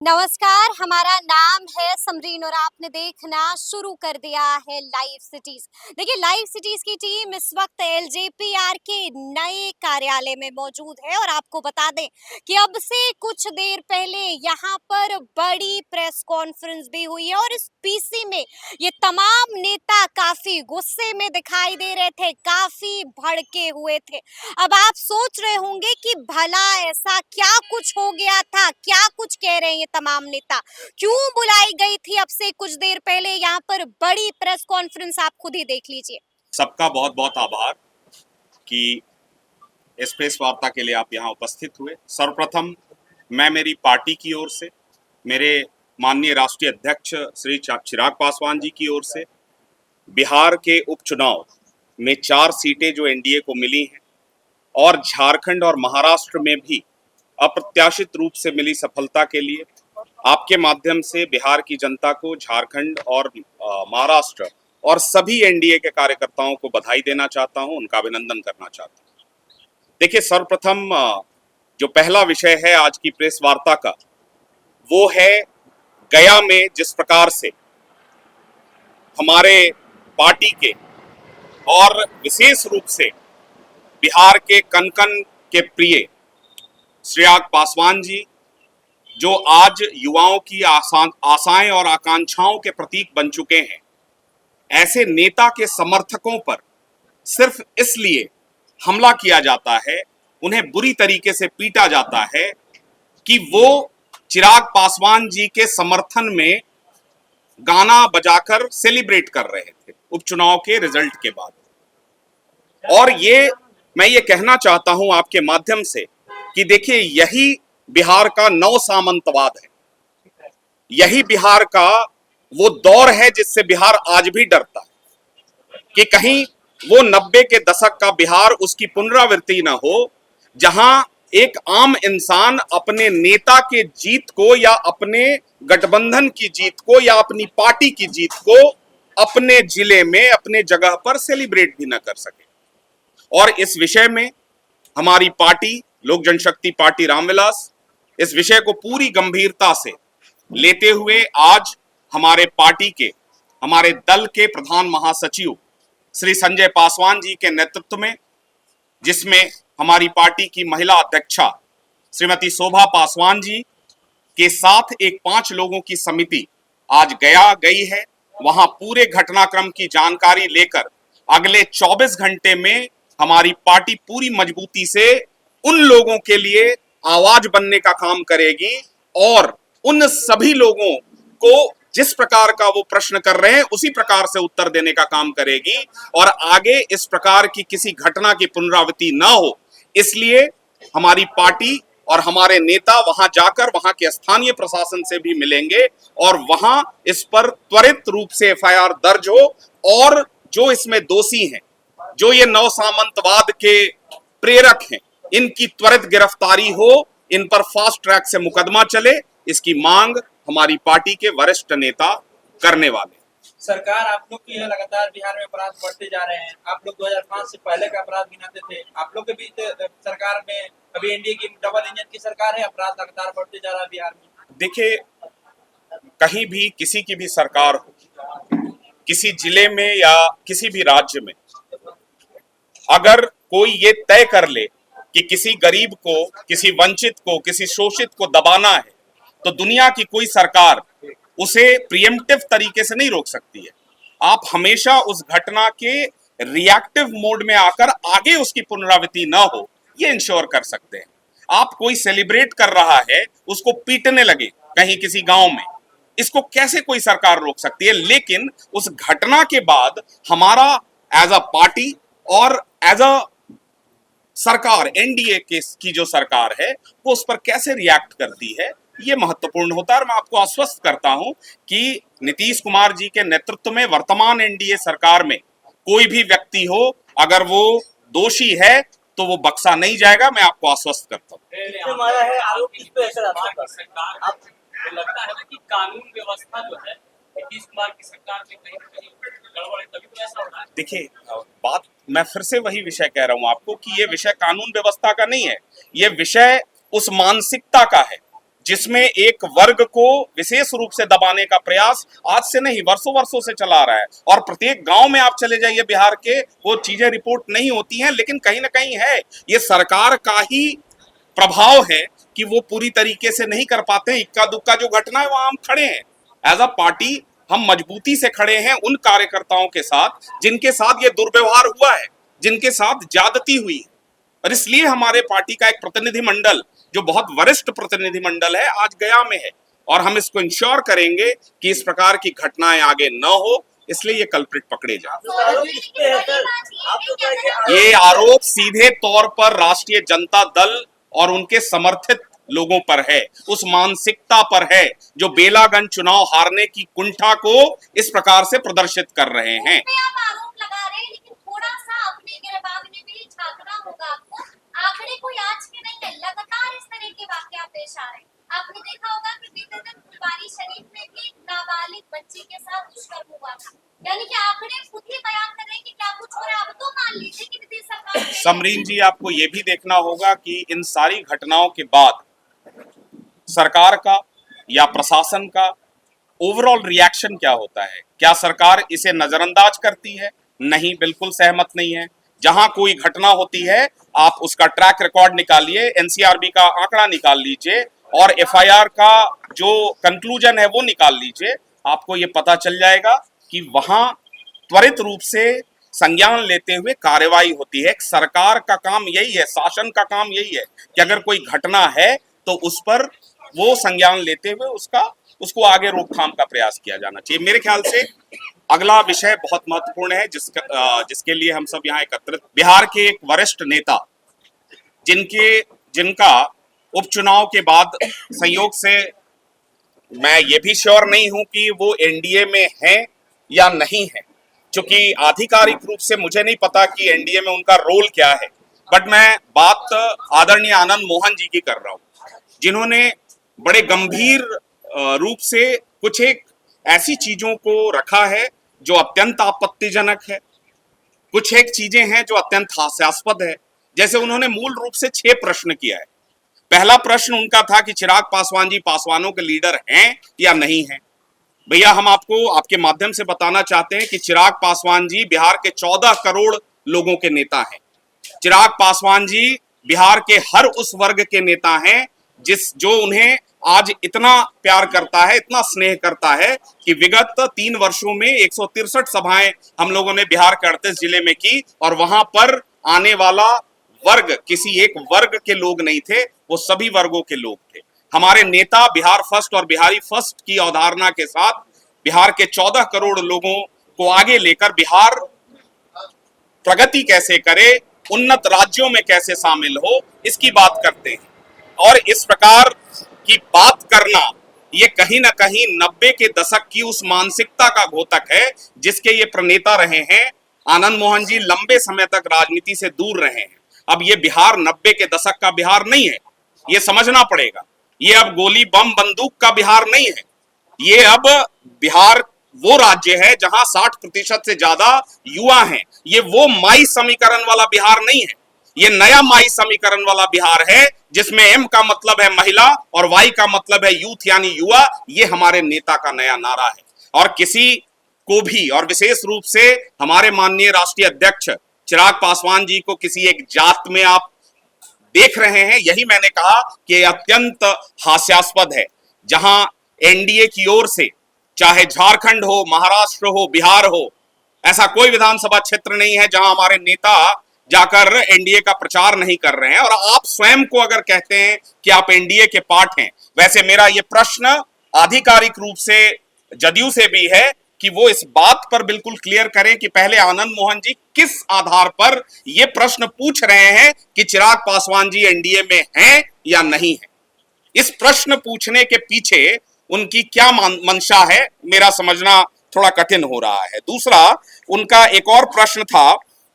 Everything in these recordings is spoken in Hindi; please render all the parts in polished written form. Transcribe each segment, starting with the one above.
नमस्कार, हमारा नाम है समरीन और आपने देखना शुरू कर दिया है लाइव सिटीज। देखिए, लाइव सिटीज की टीम इस वक्त एलजेपीआर के नए कार्यालय में मौजूद है और आपको बता दें कि अब से कुछ देर पहले यहाँ पर बड़ी प्रेस कॉन्फ्रेंस भी हुई है और इस पीसी में ये तमाम नेता काफी गुस्से में दिखाई दे रहे थे, काफी भड़के हुए थे। अब आप सोच रहे होंगे कि भला ऐसा क्या कुछ हो गया था, क्या कुछ कह रहे हैं ये तमाम नेता, क्यों बुलाई गई थी अब से कुछ देर पहले यहाँ पर बड़ी प्रेस कॉन्फ्रेंस, आप खुद ही देख लीजिए। सबका बहुत बहुत आभार कि इस प्रेस वार्ता के लिए आप यहाँ उपस्थित हुए। सर्वप्रथम मैं मेरी पार्टी की ओर से, मेरे माननीय राष्ट्रीय अध्यक्ष श्री चिराग पासवान जी की ओर से, बिहार के उपचुनाव में 4 सीटें जो एनडीए को मिली हैं और झारखंड और महाराष्ट्र में भी अप्रत्याशित रूप से मिली सफलता के लिए आपके माध्यम से बिहार की जनता को, झारखंड और महाराष्ट्र और सभी एनडीए के कार्यकर्ताओं को बधाई देना चाहता हूं, उनका अभिनंदन करना चाहता हूं। देखिए, सर्वप्रथम जो पहला विषय है आज की प्रेस वार्ता का, वो है गया में जिस प्रकार से हमारे पार्टी के और विशेष रूप से बिहार के कन-कन के प्रिय चिराग पासवान जी, जो आज युवाओं की आशाएं और आकांक्षाओं के प्रतीक बन चुके हैं, ऐसे नेता के समर्थकों पर सिर्फ इसलिए हमला किया जाता है, उन्हें बुरी तरीके से पीटा जाता है कि वो चिराग पासवान जी के समर्थन में गाना बजाकर सेलिब्रेट कर रहे थे उपचुनाव के रिजल्ट के बाद। और मैं ये कहना चाहता हूं आपके माध्यम से कि देखिए, यही बिहार का नव सामंतवाद है, यही बिहार का वो दौर है जिससे बिहार आज भी डरता है कि कहीं वो 90 के दशक का बिहार, उसकी पुनरावृत्ति न हो, जहां एक आम इंसान अपने नेता के जीत को या अपने गठबंधन की जीत को या अपनी पार्टी की जीत को अपने जिले में, अपने जगह पर सेलिब्रेट भी न कर सके। और इस विषय में हमारी पार्टी, लोक जनशक्ति पार्टी रामविलास, इस विषय को पूरी गंभीरता से लेते हुए आज हमारे पार्टी के, हमारे दल के प्रधान महासचिव श्री संजय पासवान जी के नेतृत्व में, जिसमें हमारी पार्टी की महिला अध्यक्षा श्रीमती शोभा पासवान जी के साथ एक 5 लोगों की समिति आज गया गई है। वहां पूरे घटनाक्रम की जानकारी लेकर अगले 24 घंटे में हमारी पार्टी पूरी मजबूती से उन लोगों के लिए आवाज बनने का काम करेगी और उन सभी लोगों को जिस प्रकार का वो प्रश्न कर रहे हैं उसी प्रकार से उत्तर देने का काम करेगी और आगे इस प्रकार की किसी घटना की पुनरावृत्ति ना हो, इसलिए हमारी पार्टी और हमारे नेता वहां जाकर वहां के स्थानीय प्रशासन से भी मिलेंगे और वहां इस पर त्वरित रूप से एफआईआर दर्ज हो और जो इसमें दोषी हैं, जो ये नव सामंतवाद के प्रेरक हैं, इनकी त्वरित गिरफ्तारी हो, इन पर फास्ट ट्रैक से मुकदमा चले, इसकी मांग हमारी पार्टी के वरिष्ठ नेता करने वाले। सरकार आप लोग की है, लगातार बिहार में अपराध बढ़ते जा रहे हैं। आप लोग 2005 से पहले का अपराध गिनाते थे, आप लोग के बीच सरकार में अभी एनडीए की डबल इंजन की सरकार है, अपराध लगातार बढ़ते जा रहा है बिहार में। देखिए, कहीं भी किसी की भी सरकार हो, किसी जिले में या किसी भी राज्य में, अगर कोई ये तय कर ले कि किसी गरीब को, किसी वंचित को, किसी शोषित को दबाना है, तो दुनिया की कोई सरकार उसे प्रिएम्प्टिव तरीके से नहीं रोक सकती है। आप हमेशा उस घटना के रिएक्टिव मोड में आकर आगे उसकी पुनरावृत्ति ना हो, ये इंश्योर कर सकते हैं। आप कोई सेलिब्रेट कर रहा है, उसको पीटने लगे कहीं किसी गांव में, इसको कैसे कोई सरकार रोक सकती है? लेकिन उस घटना के बाद हमारा एज अ पार्टी और एज अ सरकार, एनडीए की जो सरकार है, वो उस पर कैसे रिएक्ट करती है, ये महत्वपूर्ण होता है। और मैं आपको आश्वस्त करता हूं कि नीतीश कुमार जी के नेतृत्व में वर्तमान एनडीए सरकार में कोई भी व्यक्ति हो, अगर वो दोषी है तो वो बख्शा नहीं जाएगा, मैं आपको आश्वस्त करता हूं। लगता है ना कि कानून व्यवस्था जो है नीतीश कुमार की सरकार में कहीं ना कहीं गड़बड़ है, तभी तो ऐसा हो रहा है। देखिए, बात मैं फिर से वही विषय कह रहा हूं आपको कि ये विषय कानून व्यवस्था का नहीं है, ये विषय उस मानसिकता का है जिसमें एक वर्ग को विशेष रूप से दबाने का प्रयास आज से नहीं वर्षों वर्षों से चला आ रहा है। और प्रत्येक गांव में आप चले जाइए बिहार के, वो चीजें रिपोर्ट नहीं होती हैं, लेकिन कहीं ना कहीं है। ये सरकार का ही प्रभाव है कि वो पूरी तरीके से नहीं कर पाते हैं। इक्का दुक्का जो घटना है वहां हम खड़े हैं, एज अ पार्टी हम मजबूती से खड़े हैं उन कार्यकर्ताओं के साथ जिनके साथ ये दुर्व्यवहार हुआ है, जिनके साथ ज्यादती हुई है। और इसलिए हमारे पार्टी का एक प्रतिनिधिमंडल, जो बहुत वरिष्ठ प्रतिनिधिमंडल है, आज गया में है। और हम इसको इंश्योर करेंगे कि इस प्रकार की घटनाएं आगे न हो, इसलिए ये कल्प्रिट पकड़े जाए। ये आरोप सीधे तौर पर राष्ट्रीय जनता दल और उनके समर्थित लोगों पर है, उस मानसिकता पर है जो बेलागंज चुनाव हारने की कुंठा को इस प्रकार से प्रदर्शित कर रहे हैं। आप आरोप लगा रहे हैं, लेकिन थोड़ा सा अपने गिरबान में भी झांकना होगा आपको। आंकड़े कोई आज के नहीं है, लगातार इस तरह के वाकया पेश आ रहे हैं। आपने देखा होगा कि बीते दिन फुलवारी शरीफ में भी नाबालिग बच्ची के साथ दुष्कर्म हुआ था। यानी कि आंकड़े खुद ही बयान कर रहे हैं कि क्या कुछ हो रहा है। अब तो मान लीजिए कि नीतीश सरकार समरीन जी, आपको ये भी देखना होगा कि इन सारी घटनाओं के बाद सरकार का या प्रशासन का ओवरऑल रिएक्शन क्या होता है। क्या सरकार इसे नजरअंदाज करती है? नहीं, बिल्कुल सहमत नहीं है। जहां कोई घटना होती है आप उसका ट्रैक रिकॉर्ड निकालिए, एनसीआरबी का आंकड़ा निकाल लीजिए और एफआईआर का जो कंक्लूजन है वो निकाल लीजिए। आपको ये पता चल जाएगा कि वहां त्वरित रूप से संज्ञान लेते हुए कार्रवाई होती है। सरकार का काम यही है, शासन का काम यही है कि अगर कोई घटना है तो उस पर वो संज्ञान लेते हुए उसको आगे रोकथाम का प्रयास किया जाना चाहिए। मेरे ख्याल से अगला विषय बहुत महत्वपूर्ण है जिसके लिए हम सब यहाँ एकत्रित, बिहार के एक वरिष्ठ नेता जिनका उपचुनाव के बाद संयोग से मैं ये भी श्योर नहीं हूं कि वो एनडीए में हैं या नहीं है, क्योंकि आधिकारिक रूप से मुझे नहीं पता कि एनडीए में उनका रोल क्या है। बट मैं बात आदरणीय आनंद मोहन जी की कर रहा हूं, जिन्होंने बड़े गंभीर रूप से कुछ एक ऐसी चीजों को रखा है जो अत्यंत आपत्तिजनक है, कुछ एक चीजें हैं जो अत्यंत हास्यास्पद है। जैसे उन्होंने मूल रूप से 6 प्रश्न किया है। पहला प्रश्न उनका था कि चिराग पासवान जी पासवानों के लीडर हैं या नहीं हैं। भैया, हम आपको आपके माध्यम से बताना चाहते हैं कि चिराग पासवान जी बिहार के 14 करोड़ लोगों के नेता हैं। चिराग पासवान जी बिहार के हर उस वर्ग के नेता हैं जो उन्हें आज इतना प्यार करता है, इतना स्नेह करता है कि विगत 3 वर्षों में 163 सभाएं हम लोगों ने बिहार के 38 जिले में की, और वहां पर आने वाला वर्ग किसी एक वर्ग के लोग नहीं थे, वो सभी वर्गों के लोग थे। हमारे नेता बिहार फर्स्ट और बिहारी फर्स्ट की अवधारणा के साथ बिहार के 14 करोड़ लोगों को आगे लेकर बिहार प्रगति कैसे करे, उन्नत राज्यों में कैसे शामिल हो, इसकी बात करते हैं। और इस प्रकार की बात करना ये कहीं ना कहीं 90 के दशक की उस मानसिकता का घोतक है जिसके ये प्रणेता रहे हैं। आनंद मोहन जी लंबे समय तक राजनीति से दूर रहे हैं। अब ये बिहार 90 के दशक का बिहार नहीं है, ये समझना पड़ेगा। ये अब गोली बम बंदूक का बिहार नहीं है। ये अब बिहार वो राज्य है जहां 60% से ज्यादा युवा हैं। ये वो माई समीकरण वाला बिहार नहीं है, ये नया माई समीकरण वाला बिहार है जिसमें एम का मतलब है महिला और वाई का मतलब है यूथ यानी युवा। ये हमारे नेता का नया नारा है। और किसी को भी, और विशेष रूप से हमारे माननीय राष्ट्रीय अध्यक्ष चिराग पासवान जी को किसी एक जात में आप देख रहे हैं, यही मैंने कहा कि अत्यंत हास्यास्पद है। जहां एनडीए की ओर से चाहे झारखंड हो, महाराष्ट्र हो, बिहार हो, ऐसा कोई विधानसभा क्षेत्र नहीं है जहां हमारे नेता जाकर एनडीए का प्रचार नहीं कर रहे हैं। और आप स्वयं को अगर कहते हैं कि आप एनडीए के पार्ट हैं, वैसे मेरा यह प्रश्न आधिकारिक रूप से जदयू से भी है कि वो इस बात पर बिल्कुल क्लियर करें कि पहले आनंद मोहन जी किस आधार पर ये प्रश्न पूछ रहे हैं कि चिराग पासवान जी एनडीए में हैं या नहीं है। इस प्रश्न पूछने के पीछे उनकी क्या मंशा है, मेरा समझना थोड़ा कठिन हो रहा है। दूसरा, उनका एक और प्रश्न था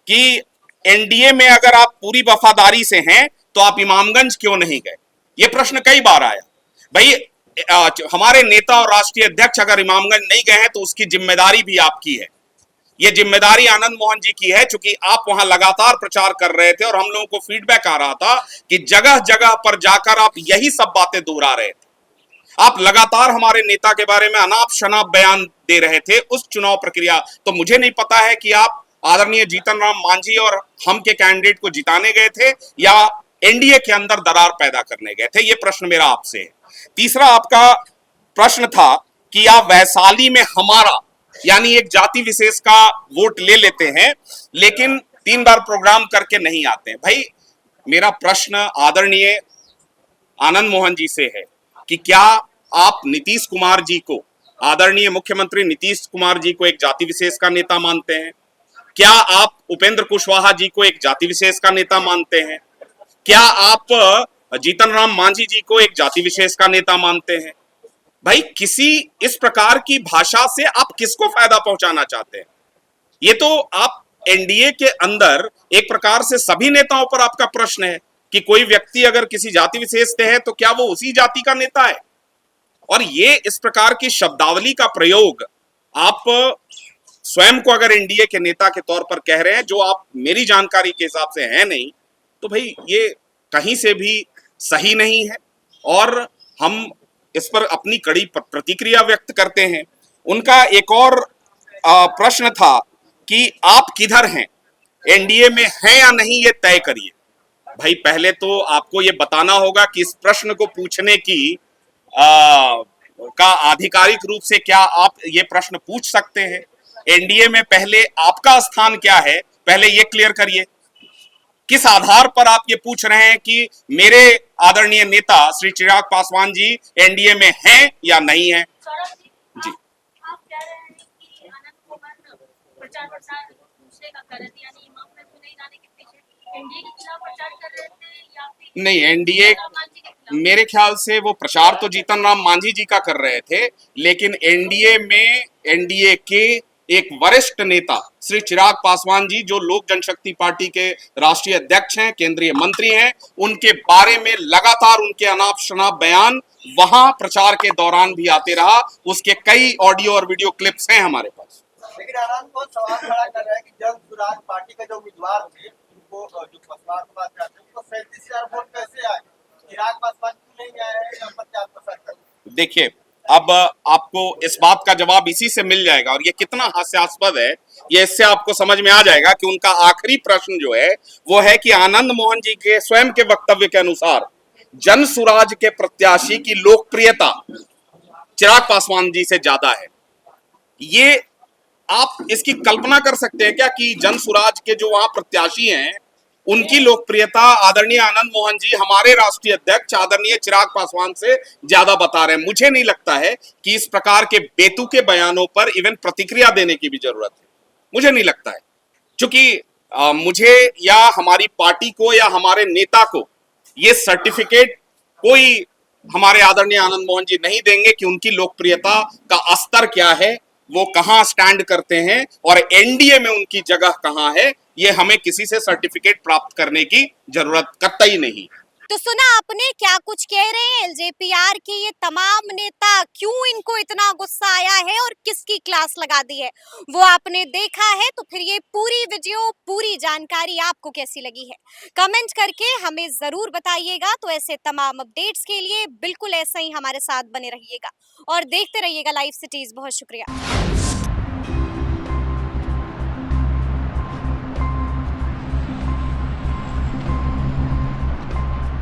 कि एनडीए में अगर आप पूरी वफादारी से हैं तो आप इमामगंज क्यों नहीं गए। यह प्रश्न कई बार आया। भाई, हमारे नेता और राष्ट्रीय अध्यक्ष अगर इमामगंज नहीं गए हैं तो उसकी जिम्मेदारी भी आपकी है। यह जिम्मेदारी आनंद मोहन जी की है, क्योंकि आप वहां लगातार प्रचार कर रहे थे और हम लोगों को फीडबैक आ रहा था कि जगह जगह पर जाकर आप यही सब बातें दोहरा रहे थे। आप लगातार हमारे नेता के बारे में अनाप शनाप बयान दे रहे थे उस चुनाव प्रक्रिया। तो मुझे नहीं पता है कि आप आदरणीय जीतन राम मांझी और हम के कैंडिडेट को जिताने गए थे या एनडीए के अंदर दरार पैदा करने गए थे, ये प्रश्न मेरा आपसे है। तीसरा आपका प्रश्न था कि आप वैशाली में हमारा यानी एक जाति विशेष का वोट ले लेते हैं लेकिन 3 बार प्रोग्राम करके नहीं आते हैं। भाई मेरा प्रश्न आदरणीय आनंद मोहन जी से है कि क्या आप नीतीश कुमार जी को, आदरणीय मुख्यमंत्री नीतीश कुमार जी को एक जाति विशेष का नेता मानते हैं? क्या आप उपेंद्र कुशवाहा जी को एक जाति विशेष का नेता मानते हैं? क्या आप जीतन राम मांझी जी को एक जाति विशेष का नेता मानते हैं? भाई किसी इस प्रकार की भाषा से आप किसको फायदा पहुंचाना चाहते हैं? ये तो आप एनडीए के अंदर एक प्रकार से सभी नेताओं पर आपका प्रश्न है कि कोई व्यक्ति अगर किसी जाति विशेष से है तो क्या वो उसी जाति का नेता है? और ये इस प्रकार की शब्दावली का प्रयोग आप स्वयं को अगर एनडीए के नेता के तौर पर कह रहे हैं, जो आप मेरी जानकारी के हिसाब से है नहीं, तो भाई ये कहीं से भी सही नहीं है और हम इस पर अपनी कड़ी प्रतिक्रिया व्यक्त करते हैं। उनका एक और प्रश्न था कि आप किधर हैं, एनडीए में हैं या नहीं ये तय करिए। भाई पहले तो आपको ये बताना होगा कि इस प्रश्न को पूछने की का आधिकारिक रूप से क्या आप ये प्रश्न पूछ सकते हैं? एनडीए में पहले आपका स्थान क्या है, पहले ये क्लियर करिए। किस आधार पर आप ये पूछ रहे हैं कि मेरे आदरणीय नेता श्री चिराग पासवान जी एनडीए में हैं या नहीं हैं? जी, आप कह रहे हैं कि आनंद मोहन प्रचार दूसरे का कर रहे थे, यानी इमाम में तो नहीं जाने के पीछे एनडीए के खिलाफ प्रचार कर रहे थे या फिर नहीं, एनडीए मेरे ख्याल से वो प्रचार तो जीतन राम मांझी जी का कर रहे थे, लेकिन एनडीए में एनडीए के एक वरिष्ठ नेता श्री चिराग पासवान जी, जो लोक जनशक्ति पार्टी के राष्ट्रीय अध्यक्ष हैं, केंद्रीय मंत्री हैं, उनके बारे में लगातार उनके अनाप शनाप बयान वहां प्रचार के दौरान भी आते रहा। उसके कई ऑडियो और वीडियो क्लिप्स हैं हमारे पास। लेकिन आनंद को सवाल खड़ा कर रहा है कि जन सुराज पार्टी के जो उम्मीदवार थे उनको जो पासवान के बाद जाते हैं उनको 37,000 वोट कैसे आए? चिराग पासवान क्यों नहीं आए हैं या प्रत्याश प्रसार कर? देखिए, अब आपको इस बात का जवाब इसी से मिल जाएगा और ये कितना हास्यास्पद है ये इससे आपको समझ में आ जाएगा कि उनका आखिरी प्रश्न जो है वो है कि आनंद मोहन जी के स्वयं के वक्तव्य के अनुसार जन सुराज के प्रत्याशी की लोकप्रियता चिराग पासवान जी से ज्यादा है। ये आप इसकी कल्पना कर सकते हैं क्या कि जन सुराज के जो वहां प्रत्याशी हैं उनकी लोकप्रियता आदरणीय आनंद मोहन जी हमारे राष्ट्रीय अध्यक्ष आदरणीय चिराग पासवान से ज्यादा बता रहे हैं? मुझे नहीं लगता है कि इस प्रकार के बेतुके बयानों पर इवन प्रतिक्रिया देने की भी जरूरत है, मुझे नहीं लगता है, क्योंकि मुझे या हमारी पार्टी को या हमारे नेता को ये सर्टिफिकेट कोई हमारे आदरणीय आनंद मोहन जी नहीं देंगे कि उनकी लोकप्रियता का स्तर क्या है, वो कहां स्टैंड करते हैं और एनडीए में उनकी जगह कहां है। ये हमें किसी से सर्टिफिकेट प्राप्त करने की जरूरत कतई नहीं। तो सुना आपने क्या कुछ कह रहे हैं एलजेपीआर के ये तमाम नेता, क्यों इनको इतना गुस्सा आया है और किसकी क्लास लगा दी है, वो आपने देखा है। तो फिर ये पूरी वीडियो, पूरी जानकारी आपको कैसी लगी है, कमेंट करके हमें जरूर बताइएगा। तो ऐसे तमाम अपडेट्स के लिए बिल्कुल ऐसे ही हमारे साथ बने रहिएगा और देखते रहिएगा लाइव सिटीज। बहुत शुक्रिया।